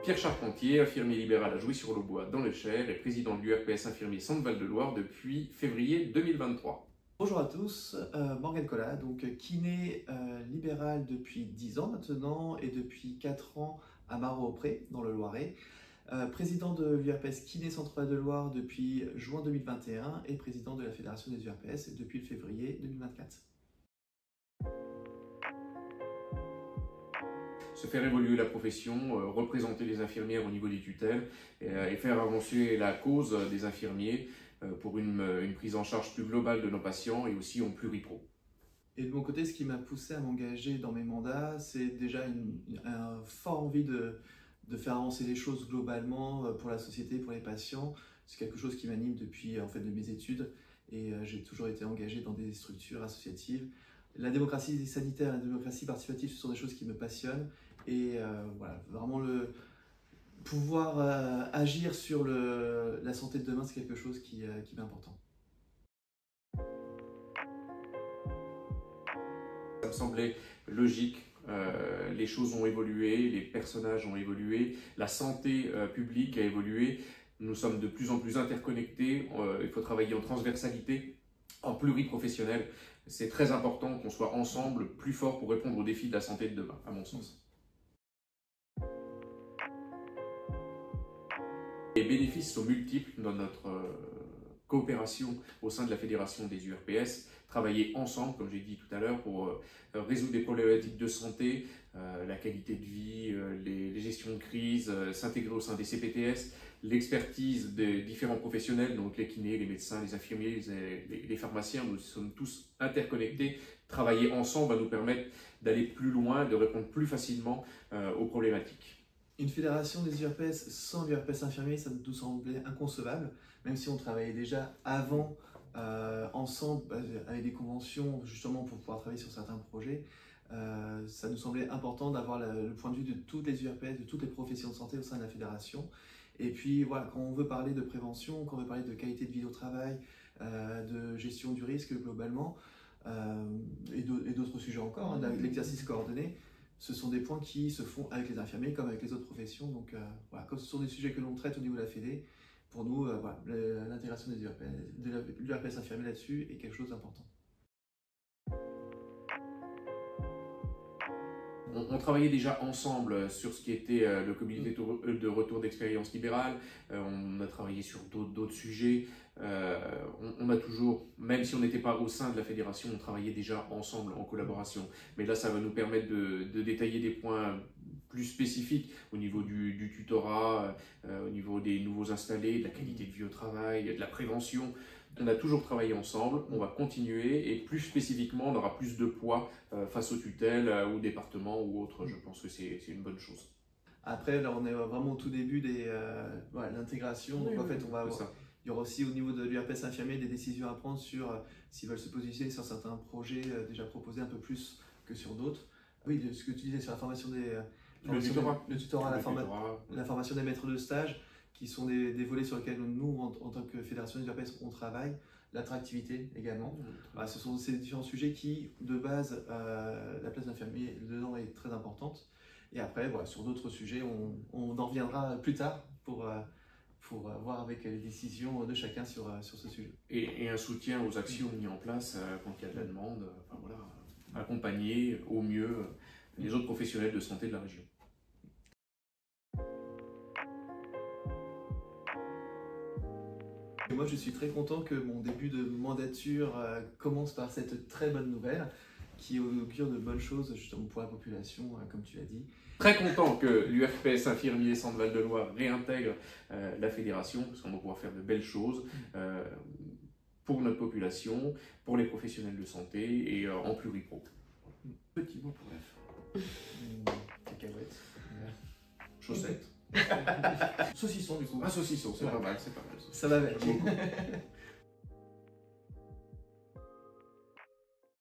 Pierre Charpentier, infirmier libéral à Jouy-sur-le-Bois dans le Cher et président de l'URPS infirmier Centre Val-de-Loire depuis février 2023. Bonjour à tous, Morgane Collat, donc kiné libéral depuis 10 ans maintenant et depuis 4 ans à Marot-Auprès dans le Loiret. Président de l'URPS Kiné Centre Val-de-Loire depuis juin 2021 et président de la Fédération des URPS depuis le février 2024. Se faire évoluer la profession, représenter les infirmières au niveau des tutelles et faire avancer la cause des infirmiers pour une prise en charge plus globale de nos patients et aussi en pluripro. Et de mon côté, ce qui m'a poussé à m'engager dans mes mandats, c'est déjà une forte envie de faire avancer les choses globalement pour la société, pour les patients. C'est quelque chose qui m'anime depuis en fait, de mes études et j'ai toujours été engagé dans des structures associatives. La démocratie sanitaire et la démocratie participative, ce sont des choses qui me passionnent et voilà, vraiment pouvoir agir sur la santé de demain, c'est quelque chose qui m'est important. Ça me semblait logique, les choses ont évolué, les personnages ont évolué, la santé publique a évolué, nous sommes de plus en plus interconnectés, il faut travailler en transversalité, en pluriprofessionnel. C'est très important qu'on soit ensemble plus forts pour répondre aux défis de la santé de demain, à mon sens. Les bénéfices sont multiples dans notre coopération au sein de la Fédération des URPS, travailler ensemble, comme j'ai dit tout à l'heure, pour résoudre des problématiques de santé, la qualité de vie, les gestions de crise, s'intégrer au sein des CPTS, l'expertise des différents professionnels, donc les kinés, les médecins, les infirmiers, les pharmaciens, nous sommes tous interconnectés. Travailler ensemble va nous permettre d'aller plus loin, de répondre plus facilement aux problématiques. Une fédération des URPS sans l'URPS infirmier, ça nous semblait inconcevable, même si on travaillait déjà avant ensemble avec des conventions justement pour pouvoir travailler sur certains projets. Ça nous semblait important d'avoir le point de vue de toutes les URPS, de toutes les professions de santé au sein de la fédération. Et puis voilà, quand on veut parler de prévention, quand on veut parler de qualité de vie au travail, de gestion du risque globalement, et d'autres sujets encore, hein, avec l'exercice coordonné, ce sont des points qui se font avec les infirmiers comme avec les autres professions. Donc voilà, comme ce sont des sujets que l'on traite au niveau de la Fédé, pour nous, voilà, l'intégration des URPS, de l'URPS infirmier là-dessus est quelque chose d'important. On travaillait déjà ensemble sur ce qui était le comité de retour d'expérience libérale, on a travaillé sur d'autres sujets, on a toujours, même si on n'était pas au sein de la fédération, on travaillait déjà ensemble en collaboration. Mais là, ça va nous permettre de détailler des points plus spécifiques au niveau du tutorat, au niveau des nouveaux installés, de la qualité de vie au travail, de la prévention. On a toujours travaillé ensemble, on va continuer et plus spécifiquement, on aura plus de poids face aux tutelles, aux départements ou autres. Je pense que c'est une bonne chose. Après, là, on est vraiment au tout début de l'intégration. Donc, en fait, il y aura aussi au niveau de l'URPS infirmier des décisions à prendre sur s'ils veulent se positionner sur certains projets déjà proposés un peu plus que sur d'autres. Oui, de ce que tu disais sur la formation le tutorat, la formation des maîtres de stage, qui sont des volets sur lesquels nous, en tant que fédération des URPS, on travaille. L'attractivité également. Voilà, ce sont ces différents sujets qui, de base, la place d'infirmier dedans est très importante. Et après, voilà, sur d'autres sujets, on en reviendra plus tard pour voir avec les décisions de chacun sur ce sujet. Et un soutien aux actions mises en place quand il y a de la demande, enfin, voilà, accompagner au mieux les autres professionnels de santé de la région. Et moi, je suis très content que mon début de mandature commence par cette très bonne nouvelle qui augure de bonnes choses justement pour la population, comme tu l'as dit. Très content que l'URPS infirmier Centre Val-de-Loire réintègre la fédération, parce qu'on va pouvoir faire de belles choses pour notre population, pour les professionnels de santé et en pluripro. Petit mot pour la fin. Cacahuètes. Chaussettes. Saucisson du coup. Un saucisson, c'est pas mal, c'est pas mal. Ça va avec.